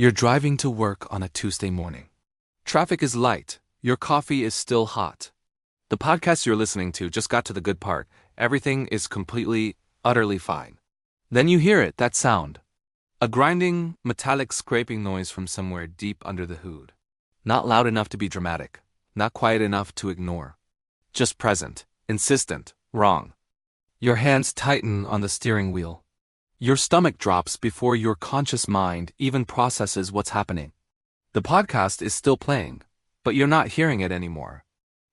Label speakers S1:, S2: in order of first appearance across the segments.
S1: You're driving to work on a Tuesday morning. Traffic is light. Your coffee is still hot. The podcast you're listening to just got to the good part. Everything is completely, utterly fine. Then you hear it, that sound. A grinding, metallic scraping noise from somewhere deep under the hood. Not loud enough to be dramatic. Not quiet enough to ignore. Just present, insistent, wrong. Your hands tighten on the steering wheel. Your stomach drops before your conscious mind even processes what's happening. The podcast is still playing, but you're not hearing it anymore.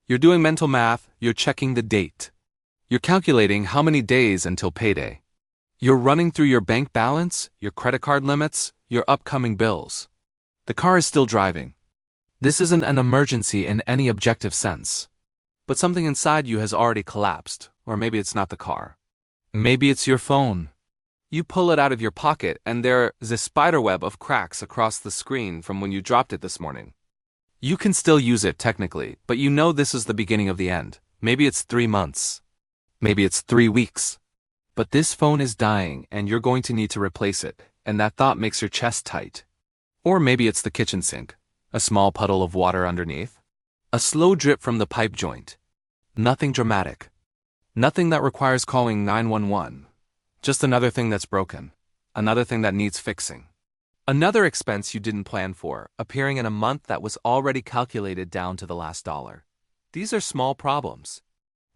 S1: You're doing mental math, you're checking the date. You're calculating how many days until payday. You're running through your bank balance, your credit card limits, your upcoming bills. The car is still driving. This isn't an emergency in any objective sense. But something inside you has already collapsed, or maybe it's not the car. Maybe it's your phone. You pull it out of your pocket and there's a spiderweb of cracks across the screen from when you dropped it this morning. You can still use it technically, but you know this is the beginning of the end. Maybe it's 3 months. Maybe it's 3 weeks. But this phone is dying and you're going to need to replace it, and that thought makes your chest tight. Or maybe it's the kitchen sink, a small puddle of water underneath. A slow drip from the pipe joint. Nothing dramatic. Nothing that requires calling 911. Just another thing that's broken. Another thing that needs fixing. Another expense you didn't plan for, appearing in a month that was already calculated down to the last dollar. These are small problems.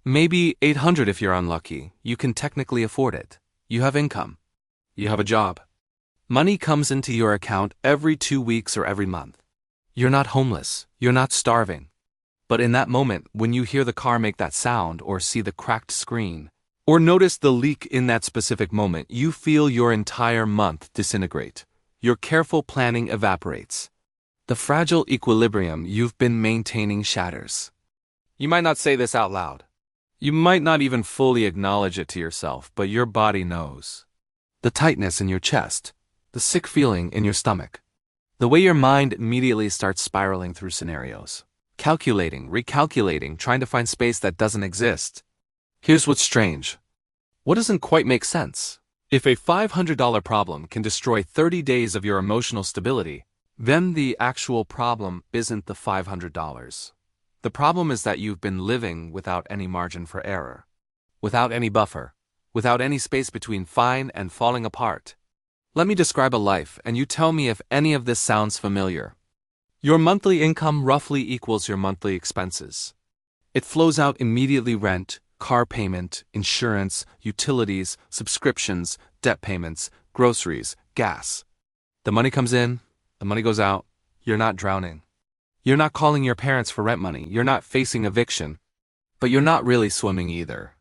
S1: Maybe $800 if you're unlucky. You can technically afford it. You have income. You have a job. Money comes into your account every 2 weeks or every month. You're not homeless. You're not starving. But in that moment, when you hear the car make that sound or see the cracked screen, or notice the leak in that specific moment, you feel your entire month disintegrate. Your careful planning evaporates. The fragile equilibrium you've been maintaining shatters. You might not say this out loud. You might not even fully acknowledge it to yourself, but your body knows. The tightness in your chest, the sick feeling in your stomach, the way your mind immediately starts spiraling through scenarios. Calculating, recalculating, trying to find space that doesn't exist. Here's what's strange. What doesn't quite make sense? If a $500 problem can destroy 30 days of your emotional stability, then the actual problem isn't the $500. The problem is that you've been living without any margin for error. Without any buffer. Without any space between fine and falling apart. Let me describe a life, and you tell me if any of this sounds familiar. Your monthly income roughly equals your monthly expenses. It flows out immediately: rent, car payment, insurance, utilities, subscriptions, debt payments, groceries, gas. The money comes in, the money goes out. You're not drowning. You're not calling your parents for rent money. You're not facing eviction. But you're not really swimming either.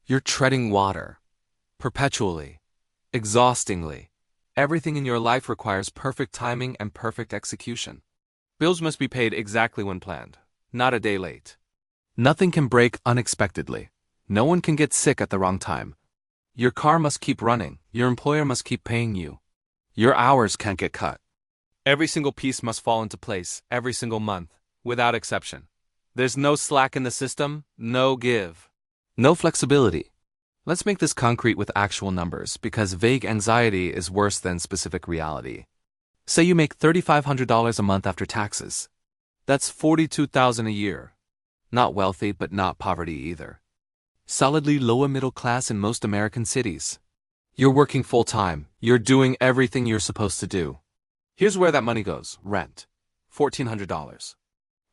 S1: You're treading water. Perpetually. Exhaustingly. Everything in your life requires perfect timing and perfect execution. Bills must be paid exactly when planned, not a day late. Nothing can break unexpectedly. No one can get sick at the wrong time. Your car must keep running. Your employer must keep paying you. Your hours can't get cut. Every single piece must fall into place, every single month, without exception. There's no slack in the system, no give. No flexibility. Let's make this concrete with actual numbers, because vague anxiety is worse than specific reality. Say you make $3,500 a month after taxes. That's $42,000 a year. Not wealthy, but not poverty either. Solidly lower middle class in most American cities. You're working full-time. You're doing everything you're supposed to do. Here's where that money goes. Rent. $1,400.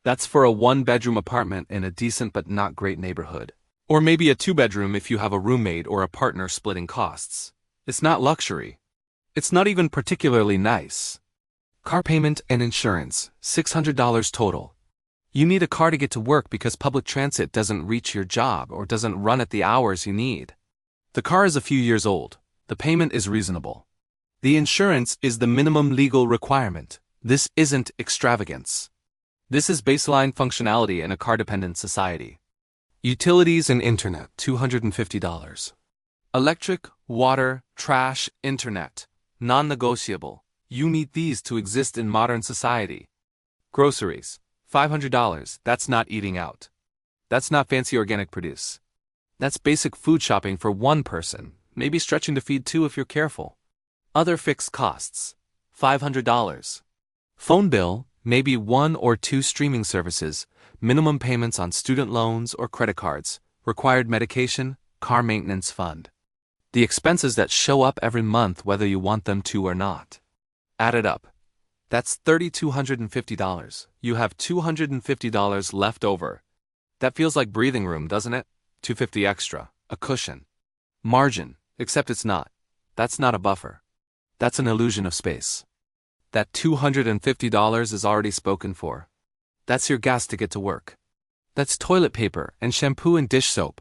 S1: That's for a 1-bedroom apartment in a decent but not great neighborhood. Or maybe a 2-bedroom if you have a roommate or a partner splitting costs. It's not luxury. It's not even particularly nice. Car payment and insurance, $600 total. You need a car to get to work because public transit doesn't reach your job or doesn't run at the hours you need. The car is a few years old. The payment is reasonable. The insurance is the minimum legal requirement. This isn't extravagance. This is baseline functionality in a car-dependent society. Utilities and internet, $250. Electric, water, trash, internet, non-negotiable. You need these to exist in modern society. Groceries, $500. That's not eating out. That's not fancy organic produce. That's basic food shopping for one person, maybe stretching to feed 2 if you're careful. Other fixed costs, $500. Phone bill, maybe 1 or 2 streaming services, minimum payments on student loans or credit cards, required medication, car maintenance fund. The expenses that show up every month whether you want them to or not. Add it up. That's $3,250. You have $250 left over. That feels like breathing room, doesn't it? $250 extra, a cushion. Margin, except it's not. That's not a buffer. That's an illusion of space. That $250 is already spoken for. That's your gas to get to work. That's toilet paper and shampoo and dish soap.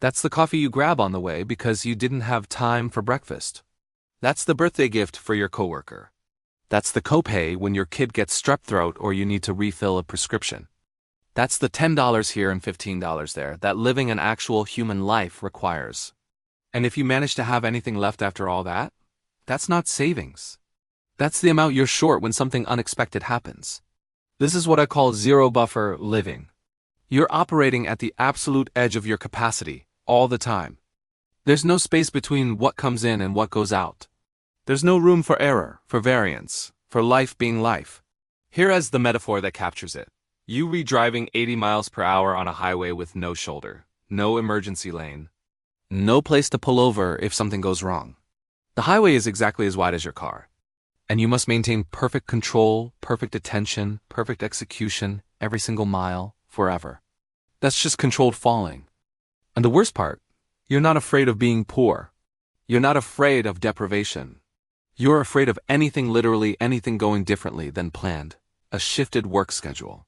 S1: That's the coffee you grab on the way because you didn't have time for breakfast. That's the birthday gift for your coworker. That's the copay when your kid gets strep throat or you need to refill a prescription. That's the $10 here and $15 there that living an actual human life requires. And if you manage to have anything left after all that, that's not savings. That's the amount you're short when something unexpected happens. This is what I call zero buffer living. You're operating at the absolute edge of your capacity, all the time. There's no space between what comes in and what goes out. There's no room for error, for variance, for life being life. Here is the metaphor that captures it. You re-driving 80 miles per hour on a highway with no shoulder, no emergency lane, no place to pull over if something goes wrong. The highway is exactly as wide as your car. And you must maintain perfect control, perfect attention, perfect execution, every single mile, forever. That's just controlled falling. And the worst part, you're not afraid of being poor. You're not afraid of deprivation. You're afraid of anything, literally anything going differently than planned. A shifted work schedule.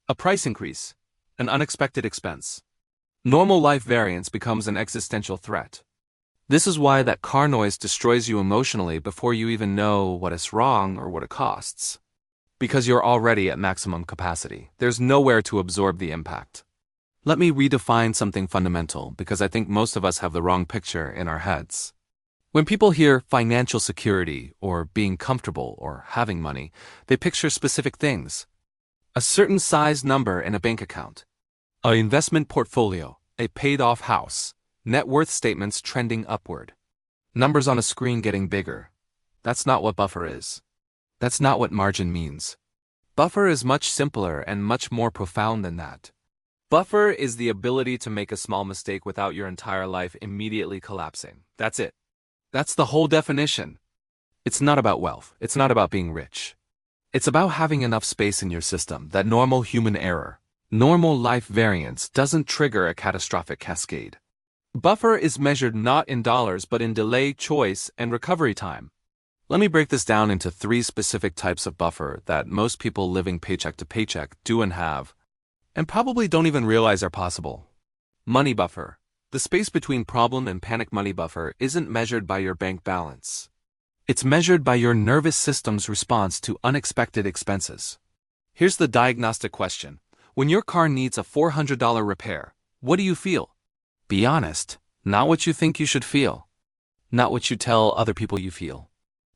S1: A price increase. An unexpected expense. Normal life variance becomes an existential threat. This is why that car noise destroys you emotionally before you even know what is wrong or what it costs. Because you're already at maximum capacity. There's nowhere to absorb the impact. Let me redefine something fundamental because I think most of us have the wrong picture in our heads. When people hear financial security or being comfortable or having money, they picture specific things. A certain size number in a bank account. An investment portfolio. A paid-off house. Net worth statements trending upward. Numbers on a screen getting bigger. That's not what buffer is. That's not what margin means. Buffer is much simpler and much more profound than that. Buffer is the ability to make a small mistake without your entire life immediately collapsing. That's it. That's the whole definition. It's not about wealth. It's not about being rich. It's about having enough space in your system that normal human error, normal life variance doesn't trigger a catastrophic cascade. Buffer is measured not in dollars but in delay, choice, and recovery time. Let me break this down into 3 specific types of buffer that most people living paycheck to paycheck do and have, and probably don't even realize are possible. Money buffer. The space between problem and panic money buffer isn't measured by your bank balance. It's measured by your nervous system's response to unexpected expenses. Here's the diagnostic question. When your car needs a $400 repair, what do you feel? Be honest, not what you think you should feel. Not what you tell other people you feel.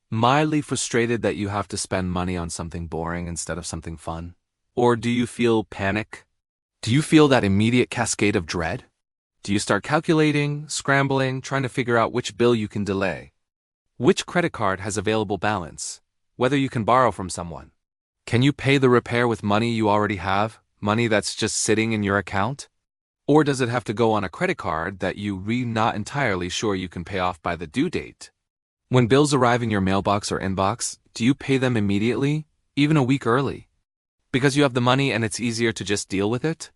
S1: Mildly frustrated that you have to spend money on something boring instead of something fun? Or do you feel panic? Do you feel that immediate cascade of dread? Do you start calculating, scrambling, trying to figure out which bill you can delay? Which credit card has available balance? Whether you can borrow from someone? Can you pay the repair with money you already have? Money that's just sitting in your account? Or does it have to go on a credit card that you're not entirely sure you can pay off by the due date? When bills arrive in your mailbox or inbox, do you pay them immediately, even a week early? Because you have the money and it's easier to just deal with it?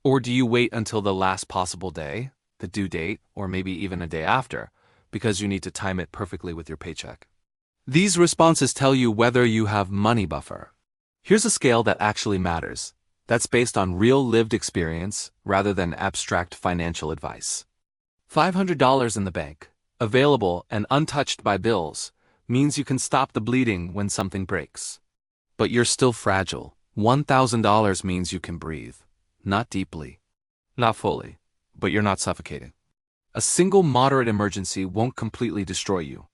S1: Or do you wait until the last possible day, the due date, or maybe even a day after, because you need to time it perfectly with your paycheck? These responses tell you whether you have money buffer. Here's a scale that actually matters. That's based on real lived experience rather than abstract financial advice. $500 in the bank, available and untouched by bills, means you can stop the bleeding when something breaks. But you're still fragile. $1,000 means you can breathe. Not deeply. Not fully. But you're not suffocating. A single moderate emergency won't completely destroy you.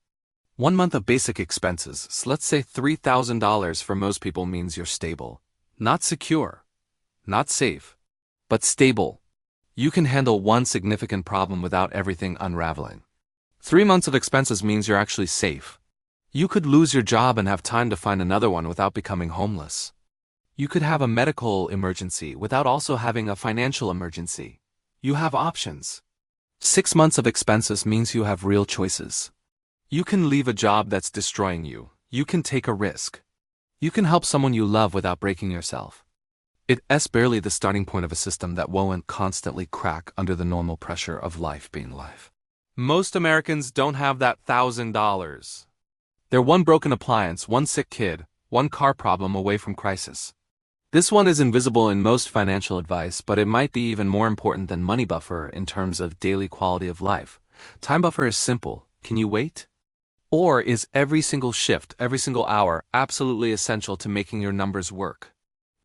S1: 1 month of basic expenses, so let's say $3,000 for most people means you're stable. Not secure. Not safe. But stable. You can handle one significant problem without everything unraveling. 3 months of expenses means you're actually safe. You could lose your job and have time to find another one without becoming homeless. You could have a medical emergency without also having a financial emergency. You have options. 6 months of expenses means you have real choices. You can leave a job that's destroying you. You can take a risk. You can help someone you love without breaking yourself. It's barely the starting point of a system that won't constantly crack under the normal pressure of life being life. Most Americans don't have that $1,000. They're one broken appliance, one sick kid, one car problem away from crisis. This one is invisible in most financial advice, but it might be even more important than money buffer in terms of daily quality of life. Time buffer is simple. Can you wait? Or is every single shift, every single hour, absolutely essential to making your numbers work?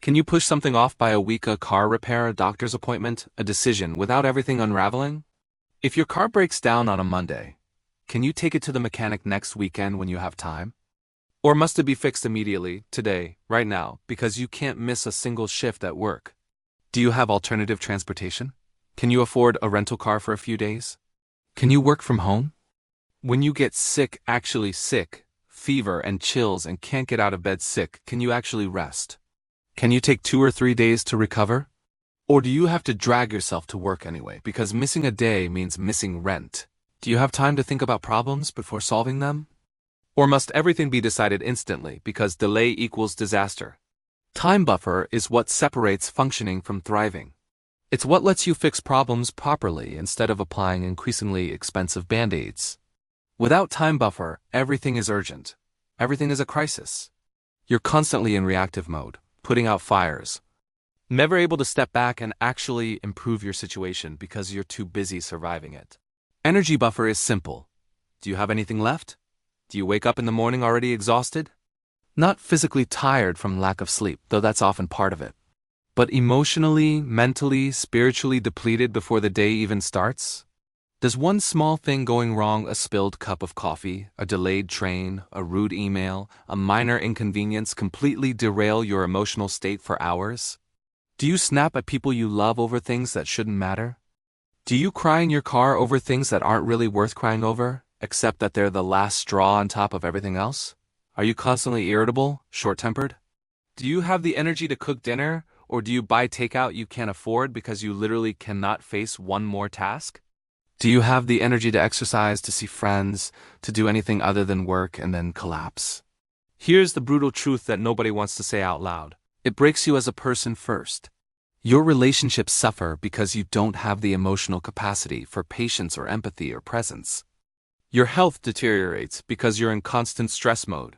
S1: Can you push something off by a week, a car repair, a doctor's appointment, a decision, without everything unraveling? If your car breaks down on a Monday, can you take it to the mechanic next weekend when you have time? Or must it be fixed immediately, today, right now, because you can't miss a single shift at work? Do you have alternative transportation? Can you afford a rental car for a few days? Can you work from home? When you get sick, actually sick, fever and chills and can't get out of bed sick, can you actually rest? Can you take 2 or 3 days to recover? Or do you have to drag yourself to work anyway, because missing a day means missing rent? Do you have time to think about problems before solving them? Or must everything be decided instantly because delay equals disaster? Time buffer is what separates functioning from thriving. It's what lets you fix problems properly instead of applying increasingly expensive band-aids. Without time buffer, everything is urgent. Everything is a crisis. You're constantly in reactive mode, putting out fires. Never able to step back and actually improve your situation because you're too busy surviving it. Energy buffer is simple. Do you have anything left? Do you wake up in the morning already exhausted? Not physically tired from lack of sleep, though that's often part of it. But emotionally, mentally, spiritually depleted before the day even starts? Does one small thing going wrong, a spilled cup of coffee, a delayed train, a rude email, a minor inconvenience completely derail your emotional state for hours? Do you snap at people you love over things that shouldn't matter? Do you cry in your car over things that aren't really worth crying over, except that they're the last straw on top of everything else? Are you constantly irritable, short-tempered? Do you have the energy to cook dinner, or do you buy takeout you can't afford because you literally cannot face one more task? Do you have the energy to exercise, to see friends, to do anything other than work and then collapse? Here's the brutal truth that nobody wants to say out loud. It breaks you as a person first. Your relationships suffer because you don't have the emotional capacity for patience or empathy or presence. Your health deteriorates because you're in constant stress mode.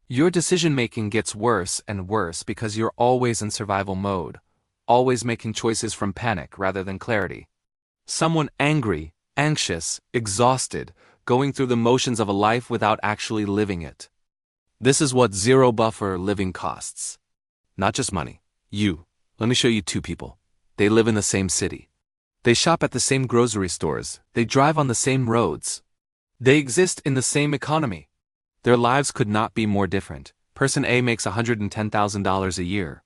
S1: Your decision-making gets worse and worse because you're always in survival mode, always making choices from panic rather than clarity. Someone angry, anxious, exhausted, going through the motions of a life without actually living it. This is what zero buffer living costs. Not just money. You. Let me show you 2 people. They live in the same city. They shop at the same grocery stores. They drive on the same roads. They exist in the same economy. Their lives could not be more different. Person A makes $110,000 a year.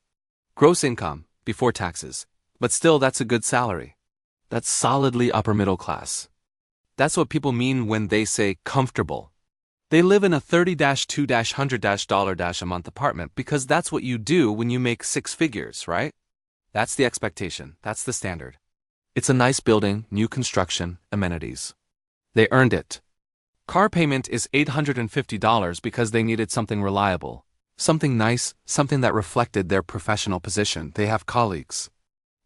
S1: Gross income, before taxes. But still, that's a good salary. That's solidly upper middle class. That's what people mean when they say comfortable. They live in a $30,000-$100,000 a month apartment because that's what you do when you make 6 figures, right? That's the expectation. That's the standard. It's a nice building, new construction, amenities. They earned it. Car payment is $850 because they needed something reliable, something nice, something that reflected their professional position. They have colleagues.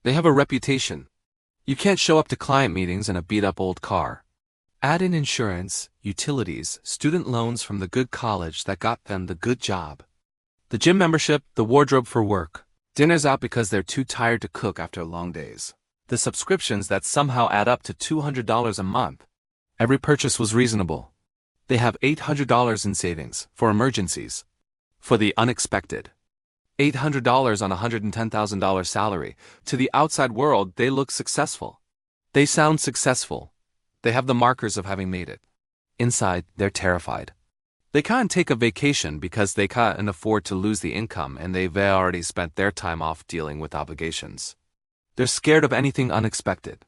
S1: They have a reputation. You can't show up to client meetings in a beat-up old car. Add in insurance, utilities, student loans from the good college that got them the good job. The gym membership, the wardrobe for work. Dinners out because they're too tired to cook after long days. The subscriptions that somehow add up to $200 a month. Every purchase was reasonable. They have $800 in savings for emergencies. For the unexpected. $800 on a $110,000 salary. To the outside world, they look successful. They sound successful. They have the markers of having made it. Inside, they're terrified. They can't take a vacation because they can't afford to lose the income and they've already spent their time off dealing with obligations. They're scared of anything unexpected.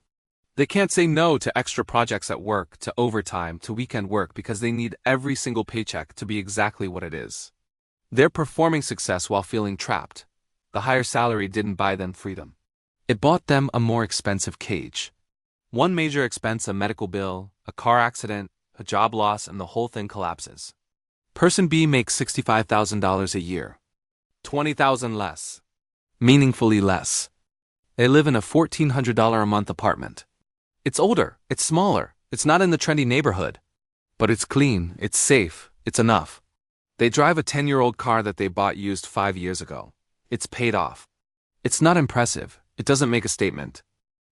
S1: They can't say no to extra projects at work, to overtime, to weekend work because they need every single paycheck to be exactly what it is. They're performing success while feeling trapped. The higher salary didn't buy them freedom. It bought them a more expensive cage. One major expense, a medical bill, a car accident, a job loss, and the whole thing collapses. Person B makes $65,000 a year. $20,000 less. Meaningfully less. They live in a $1,400 a month apartment. It's older, it's smaller, it's not in the trendy neighborhood. But it's clean, it's safe, it's enough. They drive a 10-year-old car that they bought used 5 years ago. It's paid off. It's not impressive, it doesn't make a statement.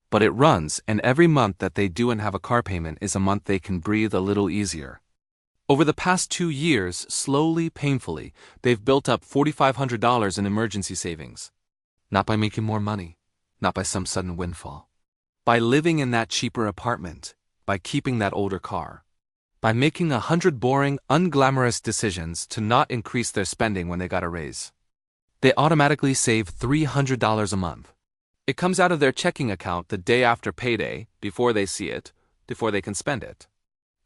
S1: But it runs, and every month that they do and have a car payment is a month they can breathe a little easier. Over the past 2 years, slowly, painfully, they've built up $4,500 in emergency savings. Not by making more money, not by some sudden windfall. By living in that cheaper apartment, by keeping that older car. By making 100 boring, unglamorous decisions to not increase their spending when they got a raise. They automatically save $300 a month. It comes out of their checking account the day after payday, before they see it, before they can spend it.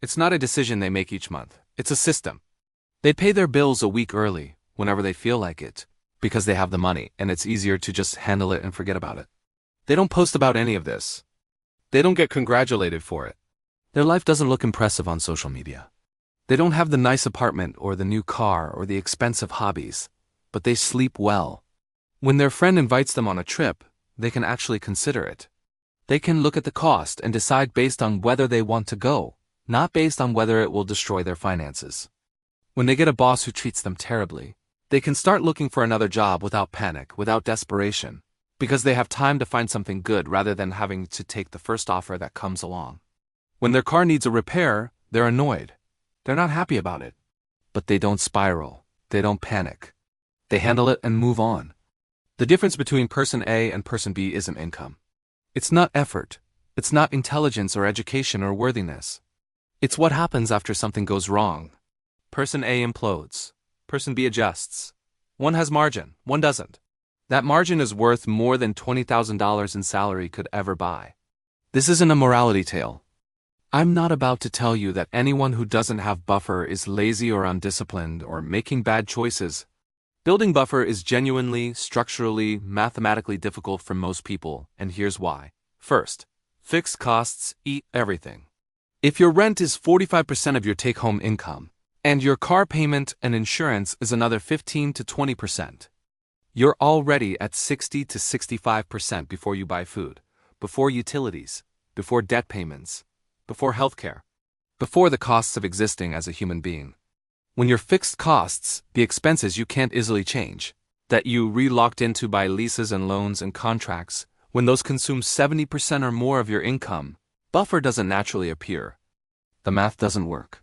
S1: It's not a decision they make each month, it's a system. They pay their bills a week early, whenever they feel like it, because they have the money and it's easier to just handle it and forget about it. They don't post about any of this. They don't get congratulated for it. Their life doesn't look impressive on social media. They don't have the nice apartment or the new car or the expensive hobbies, but they sleep well. When their friend invites them on a trip, they can actually consider it. They can look at the cost and decide based on whether they want to go, not based on whether it will destroy their finances. When they get a boss who treats them terribly, they can start looking for another job without panic, without desperation, because they have time to find something good rather than having to take the first offer that comes along. When their car needs a repair, they're annoyed. They're not happy about it. But they don't spiral. They don't panic. They handle it and move on. The difference between person A and person B isn't income. It's not effort. It's not intelligence or education or worthiness. It's what happens after something goes wrong. Person A implodes. Person B adjusts. One has margin, one doesn't. That margin is worth more than $20,000 in salary could ever buy. This isn't a morality tale. I'm not about to tell you that anyone who doesn't have buffer is lazy or undisciplined or making bad choices. Building buffer is genuinely, structurally, mathematically difficult for most people, and here's why. First, fixed costs eat everything. If your rent is 45% of your take-home income, and your car payment and insurance is another 15 to 20%, you're already at 60 to 65% before you buy food, before utilities, before debt payments, before healthcare, before the costs of existing as a human being. When your fixed costs, the expenses you can't easily change, that you re-locked into by leases and loans and contracts, when those consume 70% or more of your income, buffer doesn't naturally appear. The math doesn't work.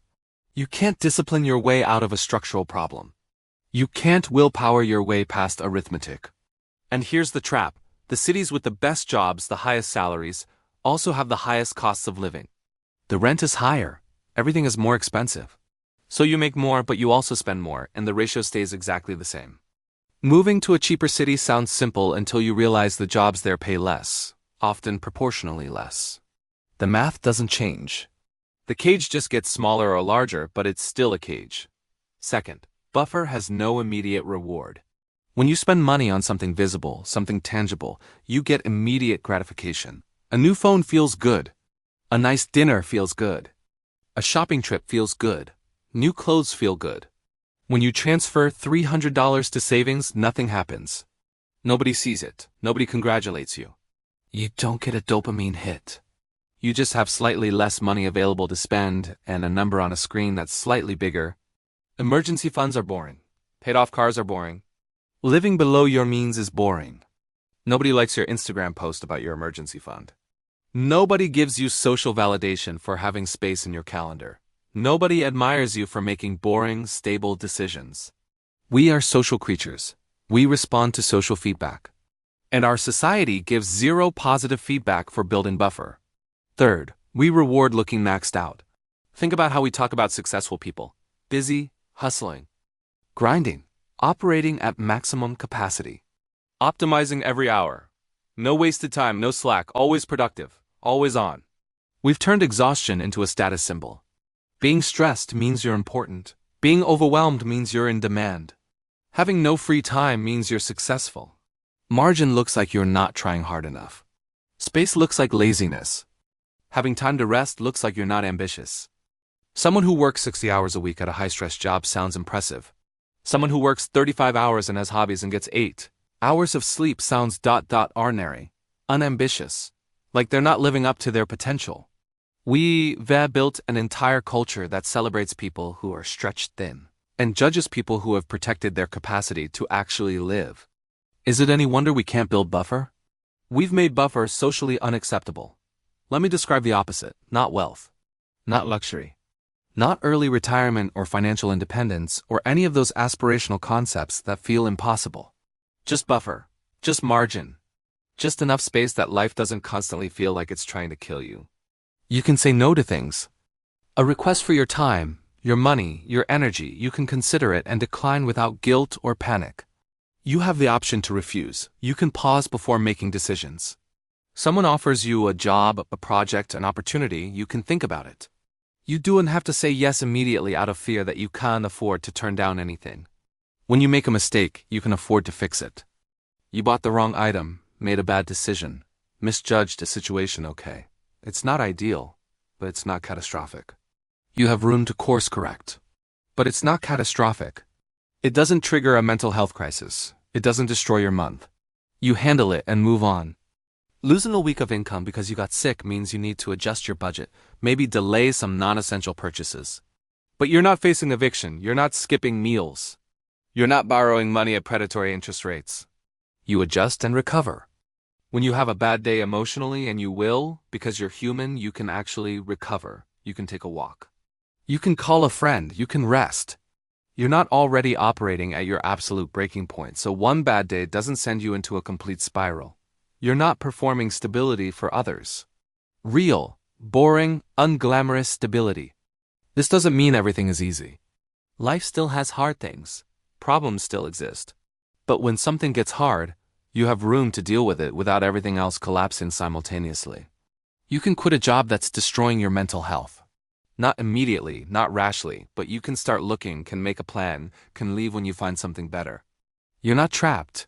S1: You can't discipline your way out of a structural problem. You can't willpower your way past arithmetic. And here's the trap. The cities with the best jobs, the highest salaries, also have the highest costs of living. The rent is higher. Everything is more expensive. So you make more, but you also spend more, and the ratio stays exactly the same. Moving to a cheaper city sounds simple until you realize the jobs there pay less, often proportionally less. The math doesn't change. The cage just gets smaller or larger, but it's still a cage. Second, buffer has no immediate reward. When you spend money on something visible, something tangible, you get immediate gratification. A new phone feels good. A nice dinner feels good. A shopping trip feels good. New clothes feel good. When you transfer $300 to savings, nothing happens. Nobody sees it. Nobody congratulates you. You don't get a dopamine hit. You just have slightly less money available to spend and a number on a screen that's slightly bigger. Emergency funds are boring. Paid-off cars are boring. Living below your means is boring. Nobody likes your Instagram post about your emergency fund. Nobody gives you social validation for having space in your calendar. Nobody admires you for making boring, stable decisions. We are social creatures. We respond to social feedback. And our society gives zero positive feedback for building buffer. Third, we reward looking maxed out. Think about how we talk about successful people. Busy, hustling, grinding, operating at maximum capacity. Optimizing every hour. No wasted time, no slack, always productive, always on. We've turned exhaustion into a status symbol. Being stressed means you're important. Being overwhelmed means you're in demand. Having no free time means you're successful. Margin looks like you're not trying hard enough. Space looks like laziness. Having time to rest looks like you're not ambitious. Someone who works 60 hours a week at a high-stress job sounds impressive. Someone who works 35 hours and has hobbies and gets 8 hours of sleep sounds ordinary, unambitious, like they're not living up to their potential. We've built an entire culture that celebrates people who are stretched thin and judges people who have protected their capacity to actually live. Is it any wonder we can't build buffer? We've made buffer socially unacceptable. Let me describe the opposite: not wealth, not luxury, not early retirement or financial independence or any of those aspirational concepts that feel impossible. Just buffer, just margin, just enough space that life doesn't constantly feel like it's trying to kill you. You can say no to things. A request for your time, your money, your energy, you can consider it and decline without guilt or panic. You have the option to refuse. You can pause before making decisions. Someone offers you a job, a project, an opportunity, you can think about it. You don't have to say yes immediately out of fear that you can't afford to turn down anything. When you make a mistake, you can afford to fix it. You bought the wrong item, made a bad decision, misjudged a situation. Okay. It's not ideal, but it's not catastrophic. You have room to course correct. But it's not catastrophic. It doesn't trigger a mental health crisis. It doesn't destroy your month. You handle it and move on. Losing a week of income because you got sick means you need to adjust your budget, maybe delay some non-essential purchases. But you're not facing eviction. You're not skipping meals. You're not borrowing money at predatory interest rates. You adjust and recover. When you have a bad day emotionally, and you will, because you're human, you can actually recover. You can take a walk. You can call a friend. You can rest. You're not already operating at your absolute breaking point, so one bad day doesn't send you into a complete spiral. You're not performing stability for others. Real, boring, unglamorous stability. This doesn't mean everything is easy. Life still has hard things. Problems still exist. But when something gets hard, you have room to deal with it without everything else collapsing simultaneously. You can quit a job that's destroying your mental health. Not immediately, not rashly, but you can start looking, can make a plan, can leave when you find something better. You're not trapped.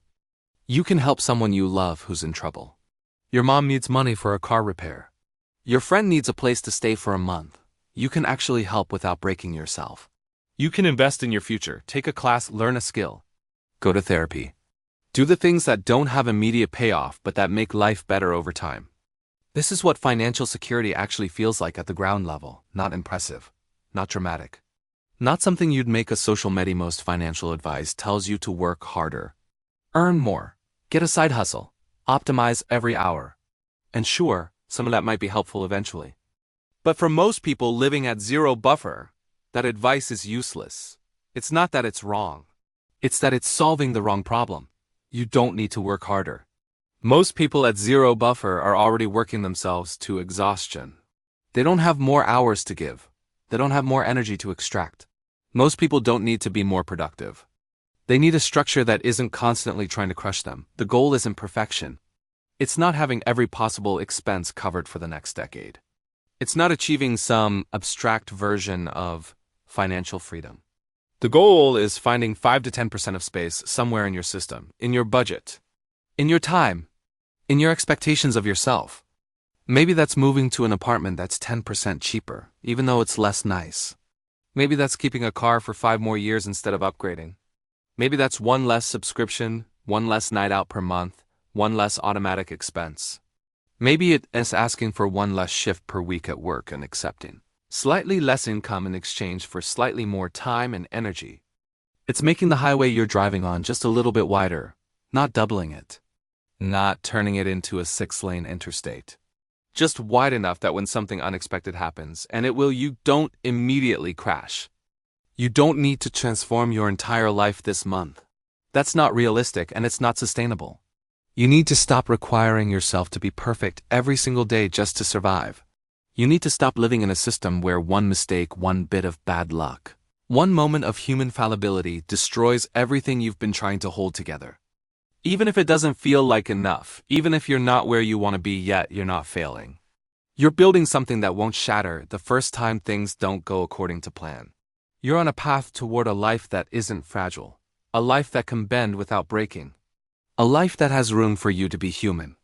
S1: You can help someone you love who's in trouble. Your mom needs money for a car repair. Your friend needs a place to stay for a month. You can actually help without breaking yourself. You can invest in your future, take a class, learn a skill. Go to therapy. Do the things that don't have immediate payoff but that make life better over time. This is what financial security actually feels like at the ground level. Not impressive, not dramatic. Not something you'd make a social media. Most financial advice tells you to work harder, earn more, get a side hustle, optimize every hour. And sure, some of that might be helpful eventually. But for most people living at zero buffer, that advice is useless. It's not that it's wrong. It's that it's solving the wrong problem. You don't need to work harder. Most people at zero buffer are already working themselves to exhaustion. They don't have more hours to give. They don't have more energy to extract. Most people don't need to be more productive. They need a structure that isn't constantly trying to crush them. The goal isn't perfection. It's not having every possible expense covered for the next decade. It's not achieving some abstract version of financial freedom. The goal is finding 5 to 10% of space somewhere in your system, in your budget, in your time, in your expectations of yourself. Maybe that's moving to an apartment that's 10% cheaper, even though it's less nice. Maybe that's keeping a car for 5 more years instead of upgrading. Maybe that's one less subscription, one less night out per month, one less automatic expense. Maybe it is asking for one less shift per week at work and accepting slightly less income in exchange for slightly more time and energy. It's making the highway you're driving on just a little bit wider, not doubling it. Not turning it into a 6-lane interstate. Just wide enough that when something unexpected happens, and it will, you don't immediately crash. You don't need to transform your entire life this month. That's not realistic and it's not sustainable. You need to stop requiring yourself to be perfect every single day just to survive. You need to stop living in a system where one mistake, one bit of bad luck, one moment of human fallibility destroys everything you've been trying to hold together. Even if it doesn't feel like enough, even if you're not where you want to be yet, you're not failing. You're building something that won't shatter the first time things don't go according to plan. You're on a path toward a life that isn't fragile, a life that can bend without breaking, a life that has room for you to be human.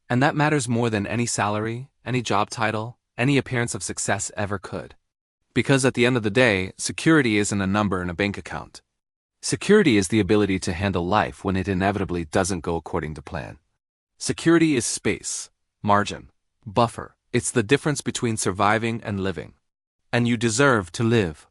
S1: And that matters more than any salary, any job title, any appearance of success ever could. Because at the end of the day, security isn't a number in a bank account. Security is the ability to handle life when it inevitably doesn't go according to plan. Security is space, margin, buffer. It's the difference between surviving and living. And you deserve to live.